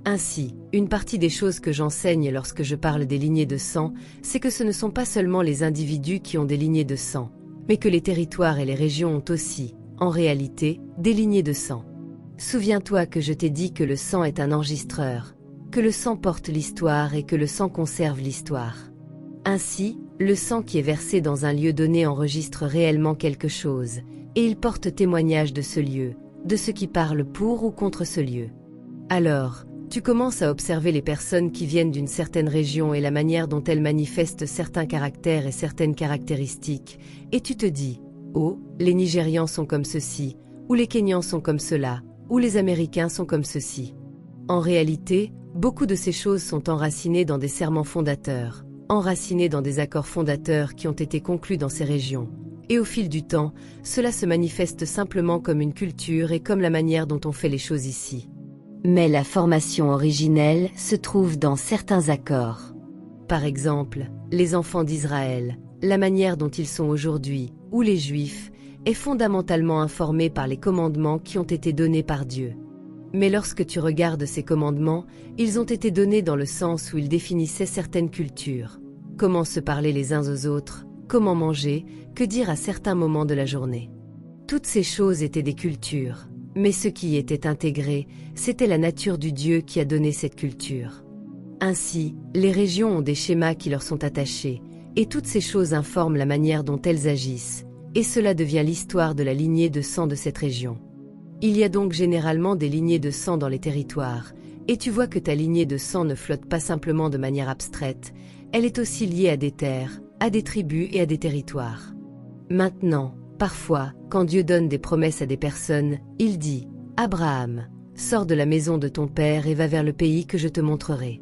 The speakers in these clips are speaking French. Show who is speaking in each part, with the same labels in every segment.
Speaker 1: Ainsi, une partie des choses que j'enseigne lorsque je parle des lignées de sang, c'est que ce ne sont pas seulement les individus qui ont des lignées de sang, mais que les territoires et les régions ont aussi, en réalité, des lignées de sang. Souviens-toi que je t'ai dit que le sang est un enregistreur, que le sang porte l'histoire et que le sang conserve l'histoire. Ainsi, le sang qui est versé dans un lieu donné enregistre réellement quelque chose, et il porte témoignage de ce lieu, de ceux qui parlent pour ou contre ce lieu. Alors, tu commences à observer les personnes qui viennent d'une certaine région et la manière dont elles manifestent certains caractères et certaines caractéristiques, et tu te dis, oh, les Nigérians sont comme ceci, ou les Kenyans sont comme cela, ou les Américains sont comme ceci. En réalité, beaucoup de ces choses sont enracinées dans des serments fondateurs, enracinées dans des accords fondateurs qui ont été conclus dans ces régions. Et au fil du temps, cela se manifeste simplement comme une culture et comme la manière dont on fait les choses ici. Mais la formation originelle se trouve dans certains accords. Par exemple, les enfants d'Israël, la manière dont ils sont aujourd'hui, ou les Juifs, est fondamentalement informée par les commandements qui ont été donnés par Dieu. Mais lorsque tu regardes ces commandements, ils ont été donnés dans le sens où ils définissaient certaines cultures. Comment se parler les uns aux autres, comment manger, que dire à certains moments de la journée. Toutes ces choses étaient des cultures. Mais ce qui y était intégré, c'était la nature du Dieu qui a donné cette culture. Ainsi, les régions ont des schémas qui leur sont attachés, et toutes ces choses informent la manière dont elles agissent, et cela devient l'histoire de la lignée de sang de cette région. Il y a donc généralement des lignées de sang dans les territoires, et tu vois que ta lignée de sang ne flotte pas simplement de manière abstraite, elle est aussi liée à des terres, à des tribus et à des territoires. Maintenant, parfois, quand Dieu donne des promesses à des personnes, il dit « Abraham, sors de la maison de ton père et va vers le pays que je te montrerai. »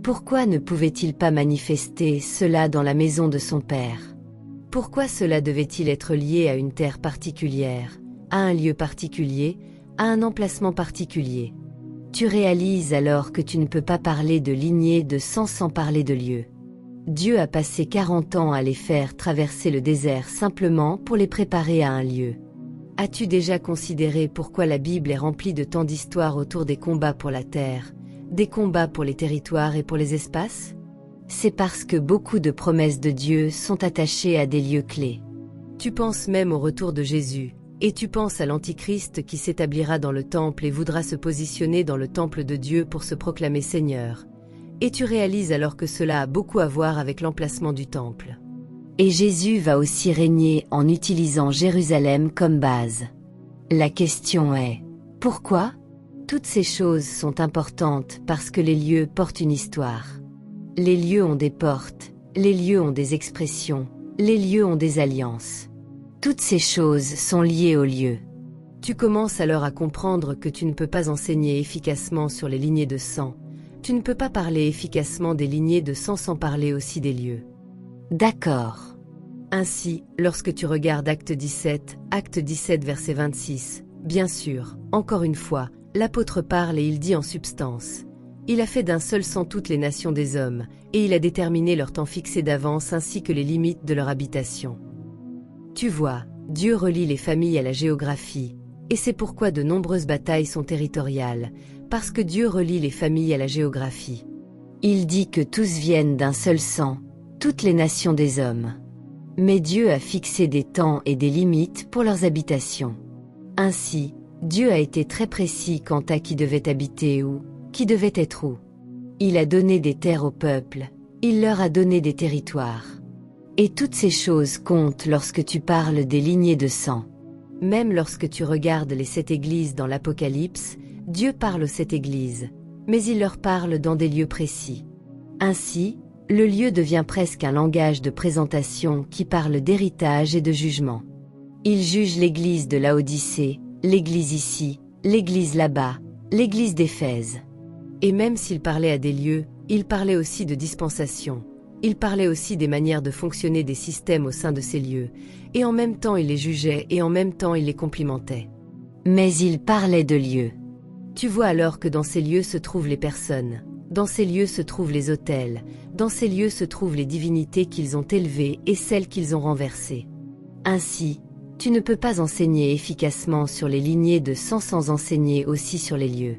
Speaker 1: Pourquoi ne pouvait-il pas manifester cela dans la maison de son père? Pourquoi cela devait-il être lié à une terre particulière, à un lieu particulier, à un emplacement particulier? Tu réalises alors que tu ne peux pas parler de lignée de sang sans parler de lieu. Dieu a passé 40 ans à les faire traverser le désert simplement pour les préparer à un lieu. As-tu déjà considéré pourquoi la Bible est remplie de tant d'histoires autour des combats pour la terre, des combats pour les territoires et pour les espaces? C'est parce que beaucoup de promesses de Dieu sont attachées à des lieux clés. Tu penses même au retour de Jésus, et tu penses à l'Antichrist qui s'établira dans le temple et voudra se positionner dans le temple de Dieu pour se proclamer Seigneur. Et tu réalises alors que cela a beaucoup à voir avec l'emplacement du temple. Et Jésus va aussi régner en utilisant Jérusalem comme base. La question est, pourquoi? Toutes ces choses sont importantes parce que les lieux portent une histoire. Les lieux ont des portes, les lieux ont des expressions, les lieux ont des alliances. Toutes ces choses sont liées aux lieux. Tu commences alors à comprendre que tu ne peux pas enseigner efficacement sur les lignées de sang. Tu ne peux pas parler efficacement des lignées de sang sans parler aussi des lieux. D'accord. Ainsi, lorsque tu regardes Acte 17 verset 26, bien sûr, encore une fois, l'apôtre parle et il dit en substance, « Il a fait d'un seul sang toutes les nations des hommes, et il a déterminé leur temps fixé d'avance ainsi que les limites de leur habitation. » Tu vois, Dieu relie les familles à la géographie, et c'est pourquoi de nombreuses batailles sont territoriales, parce que Dieu relie les familles à la géographie. Il dit que tous viennent d'un seul sang, toutes les nations des hommes. Mais Dieu a fixé des temps et des limites pour leurs habitations. Ainsi, Dieu a été très précis quant à qui devait habiter où, qui devait être où. Il a donné des terres au peuple, il leur a donné des territoires. Et toutes ces choses comptent lorsque tu parles des lignées de sang. Même lorsque tu regardes les 7 églises dans l'Apocalypse, Dieu parle aux 7 églises, mais il leur parle dans des lieux précis. Ainsi, le lieu devient presque un langage de présentation qui parle d'héritage et de jugement. Il juge l'église de Laodicée, l'église ici, l'église là-bas, l'église d'Éphèse. Et même s'il parlait à des lieux, il parlait aussi de dispensation. Il parlait aussi des manières de fonctionner des systèmes au sein de ces lieux, et en même temps il les jugeait et en même temps il les complimentait. Mais il parlait de lieux. Tu vois alors que dans ces lieux se trouvent les personnes, dans ces lieux se trouvent les autels, dans ces lieux se trouvent les divinités qu'ils ont élevées et celles qu'ils ont renversées. Ainsi, tu ne peux pas enseigner efficacement sur les lignées de sang sans enseigner aussi sur les lieux.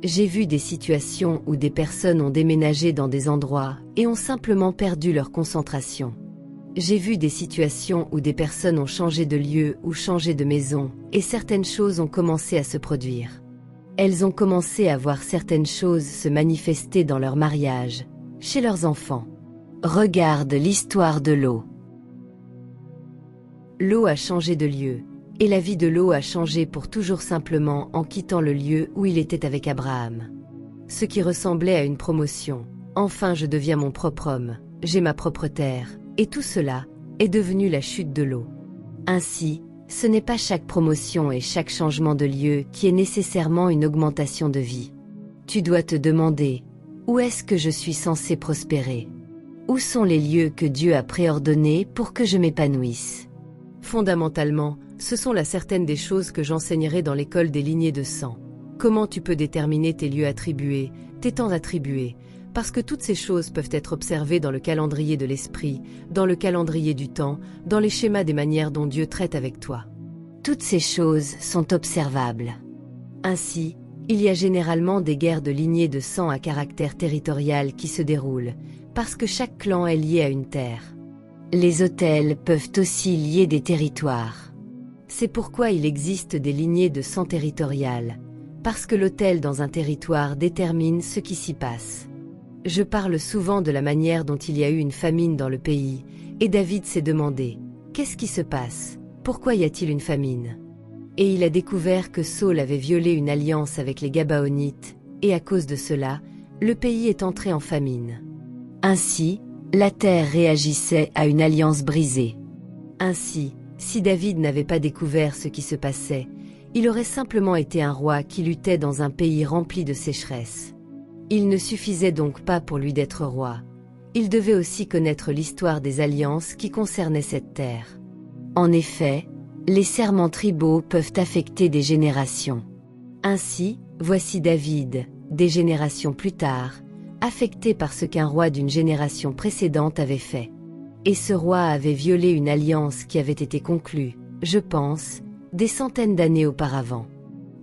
Speaker 1: J'ai vu des situations où des personnes ont déménagé dans des endroits et ont simplement perdu leur concentration. J'ai vu des situations où des personnes ont changé de lieu ou changé de maison et certaines choses ont commencé à se produire. Elles ont commencé à voir certaines choses se manifester dans leur mariage, chez leurs enfants. Regarde l'histoire de l'eau. L'eau a changé de lieu, et la vie de l'eau a changé pour toujours simplement en quittant le lieu où il était avec Abraham. Ce qui ressemblait à une promotion. Enfin, je deviens mon propre homme, j'ai ma propre terre, et tout cela est devenu la chute de l'eau. Ainsi, ce n'est pas chaque promotion et chaque changement de lieu qui est nécessairement une augmentation de vie. Tu dois te demander, où est-ce que je suis censé prospérer? Où sont les lieux que Dieu a préordonnés pour que je m'épanouisse? Fondamentalement, ce sont là certaines des choses que j'enseignerai dans l'école des lignées de sang. Comment tu peux déterminer tes lieux attribués, tes temps attribués, parce que toutes ces choses peuvent être observées dans le calendrier de l'esprit, dans le calendrier du temps, dans les schémas des manières dont Dieu traite avec toi. Toutes ces choses sont observables. Ainsi, il y a généralement des guerres de lignées de sang à caractère territorial qui se déroulent, parce que chaque clan est lié à une terre. Les autels peuvent aussi lier des territoires. C'est pourquoi il existe des lignées de sang territoriales, parce que l'autel dans un territoire détermine ce qui s'y passe. Je parle souvent de la manière dont il y a eu une famine dans le pays, et David s'est demandé, qu'est-ce qui se passe? Pourquoi y a-t-il une famine? Et il a découvert que Saül avait violé une alliance avec les Gabaonites, et à cause de cela, le pays est entré en famine. Ainsi, la terre réagissait à une alliance brisée. Ainsi, si David n'avait pas découvert ce qui se passait, il aurait simplement été un roi qui luttait dans un pays rempli de sécheresse. Il ne suffisait donc pas pour lui d'être roi. Il devait aussi connaître l'histoire des alliances qui concernaient cette terre. En effet, les serments tribaux peuvent affecter des générations. Ainsi, voici David, des générations plus tard, affecté par ce qu'un roi d'une génération précédente avait fait. Et ce roi avait violé une alliance qui avait été conclue, je pense, des centaines d'années auparavant.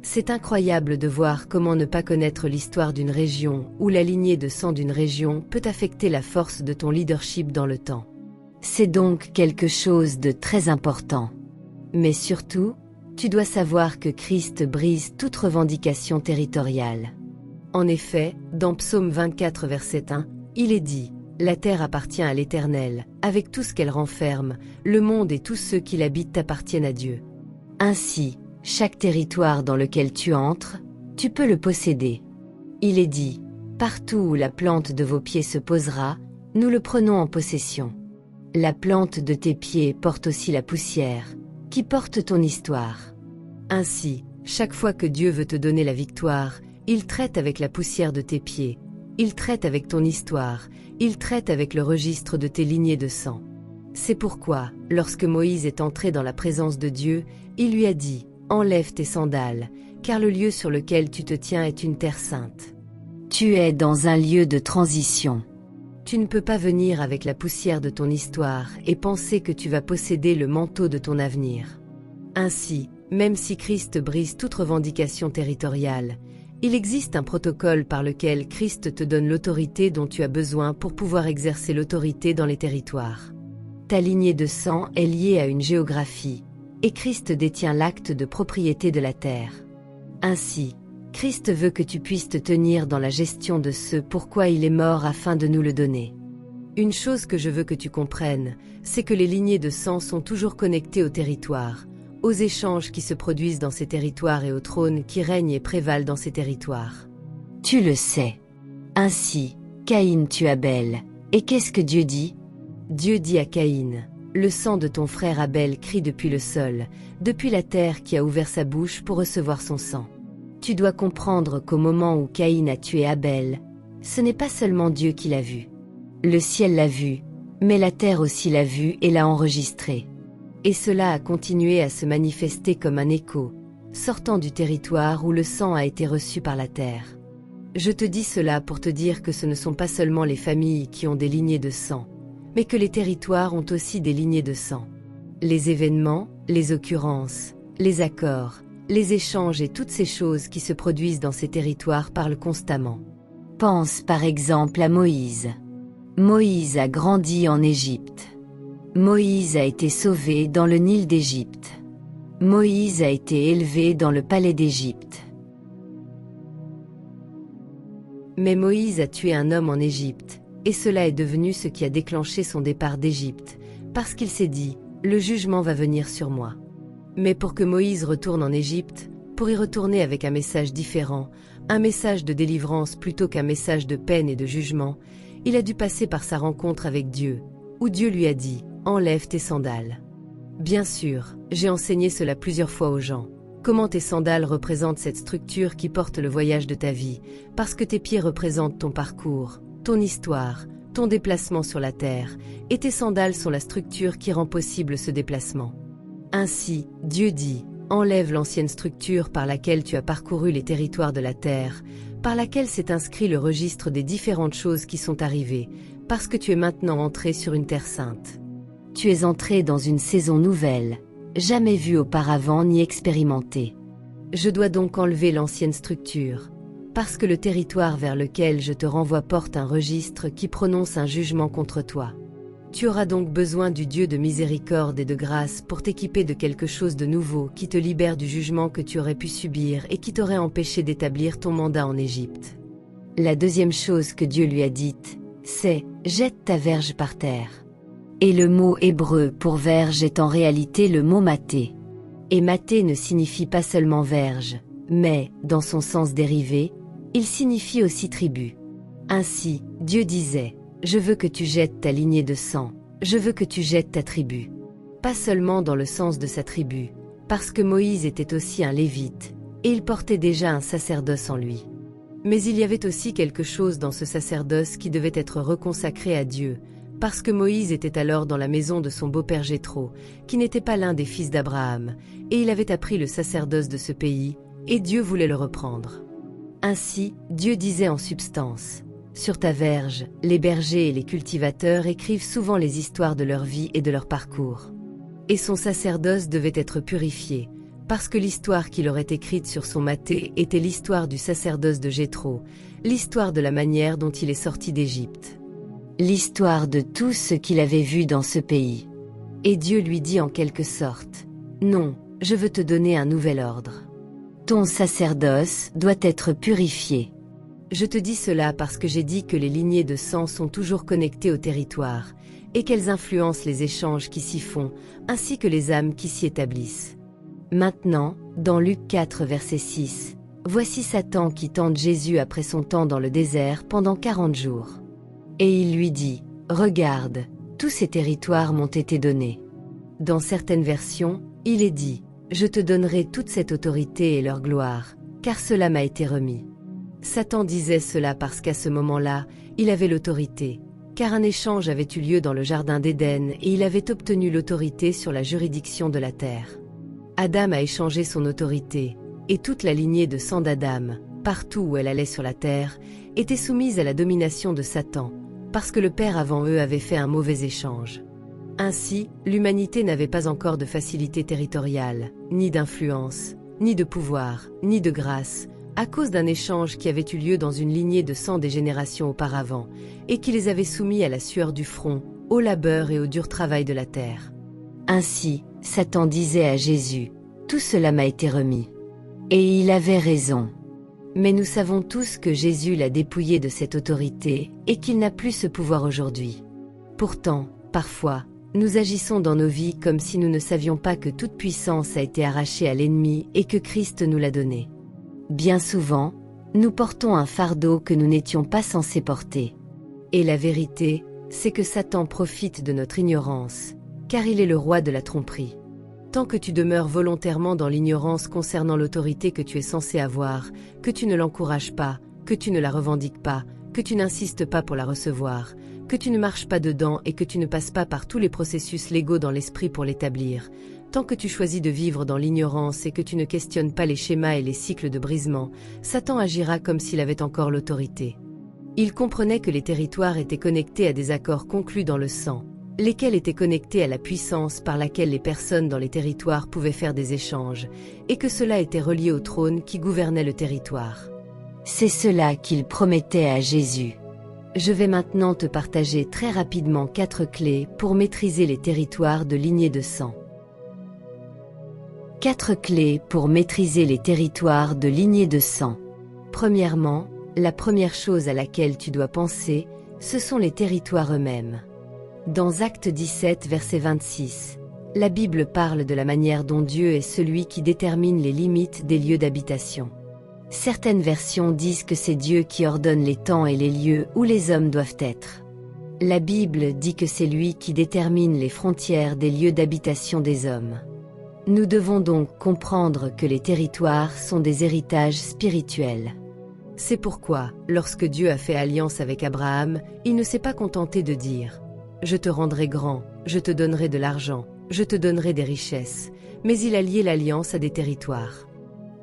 Speaker 1: C'est incroyable de voir comment ne pas connaître l'histoire d'une région ou la lignée de sang d'une région peut affecter la force de ton leadership dans le temps. C'est donc quelque chose de très important. Mais surtout, tu dois savoir que Christ brise toute revendication territoriale. En effet, dans Psaume 24 verset 1, il est dit « La terre appartient à l'Éternel, avec tout ce qu'elle renferme, le monde et tous ceux qui l'habitent appartiennent à Dieu. » Ainsi, chaque territoire dans lequel tu entres, tu peux le posséder. Il est dit « Partout où la plante de vos pieds se posera, nous le prenons en possession. » La plante de tes pieds porte aussi la poussière, qui porte ton histoire. Ainsi, chaque fois que Dieu veut te donner la victoire, il traite avec la poussière de tes pieds, il traite avec ton histoire, il traite avec le registre de tes lignées de sang. C'est pourquoi, lorsque Moïse est entré dans la présence de Dieu, il lui a dit « Enlève tes sandales, car le lieu sur lequel tu te tiens est une terre sainte. » Tu es dans un lieu de transition. Tu ne peux pas venir avec la poussière de ton histoire et penser que tu vas posséder le manteau de ton avenir. Ainsi, même si Christ brise toute revendication territoriale, il existe un protocole par lequel Christ te donne l'autorité dont tu as besoin pour pouvoir exercer l'autorité dans les territoires. Ta lignée de sang est liée à une géographie, et Christ détient l'acte de propriété de la terre. Ainsi, Christ veut que tu puisses te tenir dans la gestion de ce pourquoi il est mort afin de nous le donner. Une chose que je veux que tu comprennes, c'est que les lignées de sang sont toujours connectées au territoire, aux échanges qui se produisent dans ces territoires et au trône qui règne et prévalent dans ces territoires. Tu le sais. Ainsi, Caïn tue Abel. Et qu'est-ce que Dieu dit? Dieu dit à Caïn, « Le sang de ton frère Abel crie depuis le sol, depuis la terre qui a ouvert sa bouche pour recevoir son sang. » Tu dois comprendre qu'au moment où Caïn a tué Abel, ce n'est pas seulement Dieu qui l'a vu. Le ciel l'a vu, mais la terre aussi l'a vu et l'a enregistré. Et cela a continué à se manifester comme un écho, sortant du territoire où le sang a été reçu par la terre. Je te dis cela pour te dire que ce ne sont pas seulement les familles qui ont des lignées de sang, mais que les territoires ont aussi des lignées de sang. Les événements, les occurrences, les accords, les échanges et toutes ces choses qui se produisent dans ces territoires parlent constamment. Pense par exemple à Moïse. Moïse a grandi en Égypte. Moïse a été sauvé dans le Nil d'Égypte. Moïse a été élevé dans le palais d'Égypte. Mais Moïse a tué un homme en Égypte, et cela est devenu ce qui a déclenché son départ d'Égypte, parce qu'il s'est dit, le jugement va venir sur moi. Mais pour que Moïse retourne en Égypte, pour y retourner avec un message différent, un message de délivrance plutôt qu'un message de peine et de jugement, il a dû passer par sa rencontre avec Dieu, où Dieu lui a dit, enlève tes sandales. Bien sûr, j'ai enseigné cela plusieurs fois aux gens. Comment tes sandales représentent cette structure qui porte le voyage de ta vie, parce que tes pieds représentent ton parcours, ton histoire, ton déplacement sur la terre, et tes sandales sont la structure qui rend possible ce déplacement. Ainsi, Dieu dit, enlève l'ancienne structure par laquelle tu as parcouru les territoires de la terre, par laquelle s'est inscrit le registre des différentes choses qui sont arrivées, parce que tu es maintenant entré sur une terre sainte. Tu es entré dans une saison nouvelle, jamais vue auparavant ni expérimentée. Je dois donc enlever l'ancienne structure, parce que le territoire vers lequel je te renvoie porte un registre qui prononce un jugement contre toi. Tu auras donc besoin du Dieu de miséricorde et de grâce pour t'équiper de quelque chose de nouveau qui te libère du jugement que tu aurais pu subir et qui t'aurait empêché d'établir ton mandat en Égypte. La deuxième chose que Dieu lui a dite, c'est « Jette ta verge par terre ». Et le mot hébreu pour verge est en réalité le mot maté. Et maté ne signifie pas seulement verge, mais, dans son sens dérivé, il signifie aussi tribu. Ainsi, Dieu disait, « Je veux que tu jettes ta lignée de sang, je veux que tu jettes ta tribu ». Pas seulement dans le sens de sa tribu, parce que Moïse était aussi un lévite, et il portait déjà un sacerdoce en lui. Mais il y avait aussi quelque chose dans ce sacerdoce qui devait être reconsacré à Dieu, parce que Moïse était alors dans la maison de son beau-père Jéthro, qui n'était pas l'un des fils d'Abraham, et il avait appris le sacerdoce de ce pays, et Dieu voulait le reprendre. Ainsi, Dieu disait en substance, « Sur ta verge, les bergers et les cultivateurs écrivent souvent les histoires de leur vie et de leur parcours. » Et son sacerdoce devait être purifié, parce que l'histoire qu'il aurait écrite sur son maté était l'histoire du sacerdoce de Jéthro, l'histoire de la manière dont il est sorti d'Égypte. L'histoire de tout ce qu'il avait vu dans ce pays. Et Dieu lui dit en quelque sorte, « Non, je veux te donner un nouvel ordre. Ton sacerdoce doit être purifié. » Je te dis cela parce que j'ai dit que les lignées de sang sont toujours connectées au territoire, et qu'elles influencent les échanges qui s'y font, ainsi que les âmes qui s'y établissent. Maintenant, dans Luc 4 verset 6, voici Satan qui tente Jésus après son temps dans le désert pendant 40 jours. Et il lui dit, « Regarde, tous ces territoires m'ont été donnés. » Dans certaines versions, il est dit, « Je te donnerai toute cette autorité et leur gloire, car cela m'a été remis. » Satan disait cela parce qu'à ce moment-là, il avait l'autorité, car un échange avait eu lieu dans le jardin d'Éden et il avait obtenu l'autorité sur la juridiction de la terre. Adam a échangé son autorité, et toute la lignée de sang d'Adam, partout où elle allait sur la terre, était soumise à la domination de Satan, parce que le Père avant eux avait fait un mauvais échange. Ainsi, l'humanité n'avait pas encore de facilité territoriale, ni d'influence, ni de pouvoir, ni de grâce, à cause d'un échange qui avait eu lieu dans une lignée de sang des générations auparavant, et qui les avait soumis à la sueur du front, au labeur et au dur travail de la terre. Ainsi, Satan disait à Jésus, « Tout cela m'a été remis. » Et il avait raison. Mais nous savons tous que Jésus l'a dépouillé de cette autorité et qu'il n'a plus ce pouvoir aujourd'hui. Pourtant, parfois, nous agissons dans nos vies comme si nous ne savions pas que toute puissance a été arrachée à l'ennemi et que Christ nous l'a donnée. Bien souvent, nous portons un fardeau que nous n'étions pas censés porter. Et la vérité, c'est que Satan profite de notre ignorance, car il est le roi de la tromperie. Tant que tu demeures volontairement dans l'ignorance concernant l'autorité que tu es censé avoir, que tu ne l'encourages pas, que tu ne la revendiques pas, que tu n'insistes pas pour la recevoir, que tu ne marches pas dedans et que tu ne passes pas par tous les processus légaux dans l'esprit pour l'établir, tant que tu choisis de vivre dans l'ignorance et que tu ne questionnes pas les schémas et les cycles de brisement, Satan agira comme s'il avait encore l'autorité. Il comprenait que les territoires étaient connectés à des accords conclus dans le sang, lesquels étaient connectés à la puissance par laquelle les personnes dans les territoires pouvaient faire des échanges, et que cela était relié au trône qui gouvernait le territoire. C'est cela qu'il promettait à Jésus. Je vais maintenant te partager très rapidement 4 clés pour maîtriser les territoires de lignée de sang. 4 clés pour maîtriser les territoires de lignée de sang. Premièrement, la première chose à laquelle tu dois penser, ce sont les territoires eux-mêmes. Dans Actes 17, verset 26, la Bible parle de la manière dont Dieu est celui qui détermine les limites des lieux d'habitation. Certaines versions disent que c'est Dieu qui ordonne les temps et les lieux où les hommes doivent être. La Bible dit que c'est lui qui détermine les frontières des lieux d'habitation des hommes. Nous devons donc comprendre que les territoires sont des héritages spirituels. C'est pourquoi, lorsque Dieu a fait alliance avec Abraham, il ne s'est pas contenté de dire « Je te rendrai grand, je te donnerai de l'argent, je te donnerai des richesses », mais il a lié l'alliance à des territoires.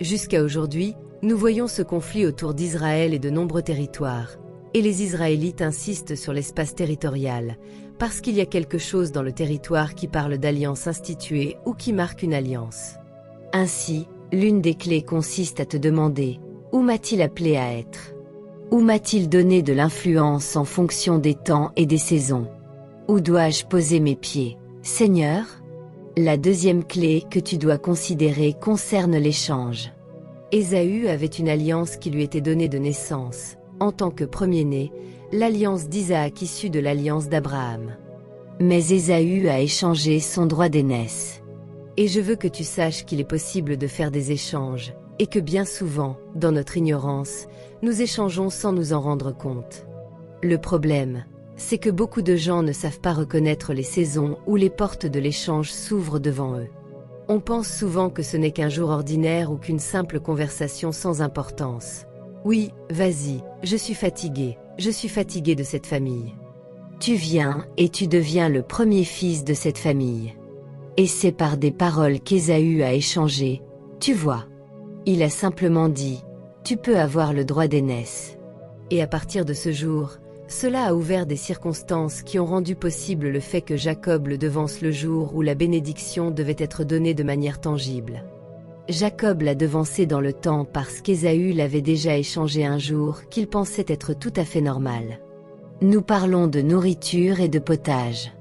Speaker 1: Jusqu'à aujourd'hui, nous voyons ce conflit autour d'Israël et de nombreux territoires, et les Israélites insistent sur l'espace territorial, parce qu'il y a quelque chose dans le territoire qui parle d'alliance instituée ou qui marque une alliance. Ainsi, l'une des clés consiste à te demander « Où m'a-t-il appelé à être ? Où m'a-t-il donné de l'influence en fonction des temps et des saisons ? Où dois-je poser mes pieds, Seigneur ?» La deuxième clé que tu dois considérer concerne l'échange. Ésaü avait une alliance qui lui était donnée de naissance, en tant que premier-né, l'alliance d'Isaac issue de l'alliance d'Abraham. Mais Ésaü a échangé son droit d'aînesse. Et je veux que tu saches qu'il est possible de faire des échanges, et que bien souvent, dans notre ignorance, nous échangeons sans nous en rendre compte. Le problème, c'est que beaucoup de gens ne savent pas reconnaître les saisons où les portes de l'échange s'ouvrent devant eux. On pense souvent que ce n'est qu'un jour ordinaire ou qu'une simple conversation sans importance. Oui, vas-y, je suis fatigué de cette famille. Tu viens et tu deviens le premier fils de cette famille. Et c'est par des paroles qu'Ésaü a échangées, tu vois. Il a simplement dit, tu peux avoir le droit d'aînesse. Et à partir de ce jour, cela a ouvert des circonstances qui ont rendu possible le fait que Jacob le devance le jour où la bénédiction devait être donnée de manière tangible. Jacob l'a devancé dans le temps parce qu'Ésaü l'avait déjà échangé un jour qu'il pensait être tout à fait normal. Nous parlons de nourriture et de potage.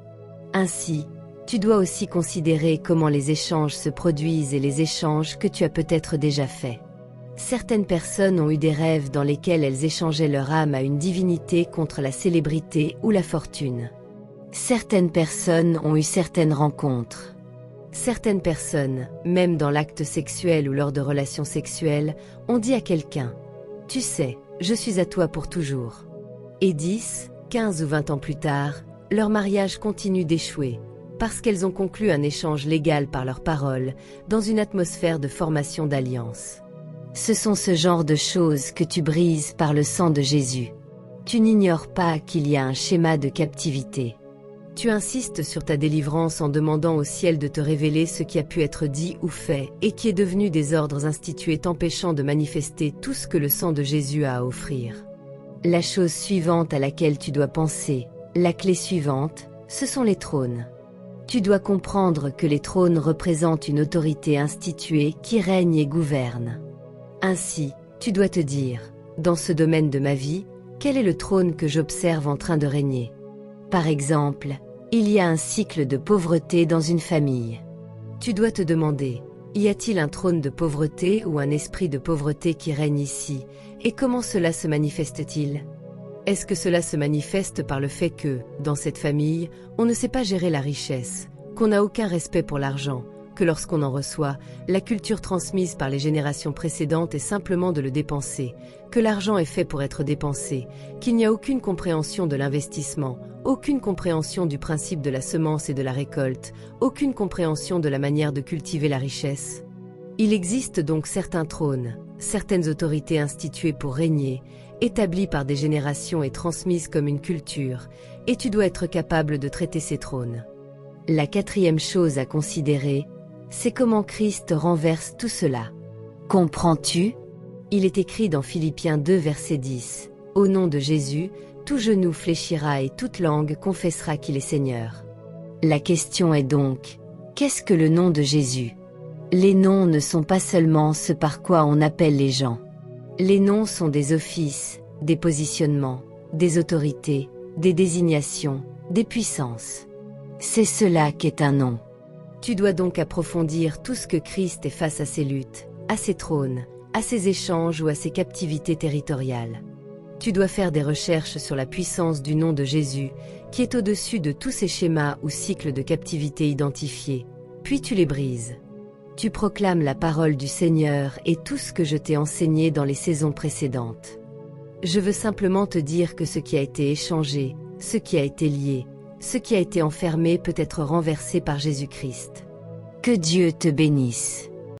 Speaker 1: Ainsi, tu dois aussi considérer comment les échanges se produisent et les échanges que tu as peut-être déjà faits. Certaines personnes ont eu des rêves dans lesquels elles échangeaient leur âme à une divinité contre la célébrité ou la fortune. Certaines personnes ont eu certaines rencontres. Certaines personnes, même dans l'acte sexuel ou lors de relations sexuelles, ont dit à quelqu'un « Tu sais, je suis à toi pour toujours ». Et 10, 15 ou 20 ans plus tard, leur mariage continue d'échouer, parce qu'elles ont conclu un échange légal par leurs paroles, dans une atmosphère de formation d'alliance. Ce sont ce genre de choses que tu brises par le sang de Jésus. Tu n'ignores pas qu'il y a un schéma de captivité. Tu insistes sur ta délivrance en demandant au ciel de te révéler ce qui a pu être dit ou fait et qui est devenu des ordres institués t'empêchant de manifester tout ce que le sang de Jésus a à offrir. La chose suivante à laquelle tu dois penser, la clé suivante, ce sont les trônes. Tu dois comprendre que les trônes représentent une autorité instituée qui règne et gouverne. Ainsi, tu dois te dire, dans ce domaine de ma vie, quel est le trône que j'observe en train de régner? Par exemple, il y a un cycle de pauvreté dans une famille. Tu dois te demander, y a-t-il un trône de pauvreté ou un esprit de pauvreté qui règne ici, et comment cela se manifeste-t-il? Est-ce que cela se manifeste par le fait que, dans cette famille, on ne sait pas gérer la richesse, qu'on n'a aucun respect pour l'argent, que lorsqu'on en reçoit, la culture transmise par les générations précédentes est simplement de le dépenser, que l'argent est fait pour être dépensé, qu'il n'y a aucune compréhension de l'investissement, aucune compréhension du principe de la semence et de la récolte, aucune compréhension de la manière de cultiver la richesse? Il existe donc certains trônes, certaines autorités instituées pour régner, établies par des générations et transmises comme une culture, et tu dois être capable de traiter ces trônes. La quatrième chose à considérer, c'est comment Christ renverse tout cela. Comprends-tu? Il est écrit dans Philippiens 2 verset 10, « Au nom de Jésus, tout genou fléchira et toute langue confessera qu'il est Seigneur. » La question est donc, qu'est-ce que le nom de Jésus? Les noms ne sont pas seulement ce par quoi on appelle les gens. Les noms sont des offices, des positionnements, des autorités, des désignations, des puissances. C'est cela qu'est un nom. Tu dois donc approfondir tout ce que Christ est face à ses luttes, à ses trônes, à ses échanges ou à ses captivités territoriales. Tu dois faire des recherches sur la puissance du nom de Jésus, qui est au-dessus de tous ces schémas ou cycles de captivité identifiés, puis tu les brises. Tu proclames la parole du Seigneur et tout ce que je t'ai enseigné dans les saisons précédentes. Je veux simplement te dire que ce qui a été échangé, ce qui a été lié, ce qui a été enfermé peut être renversé par Jésus-Christ. Que Dieu te bénisse.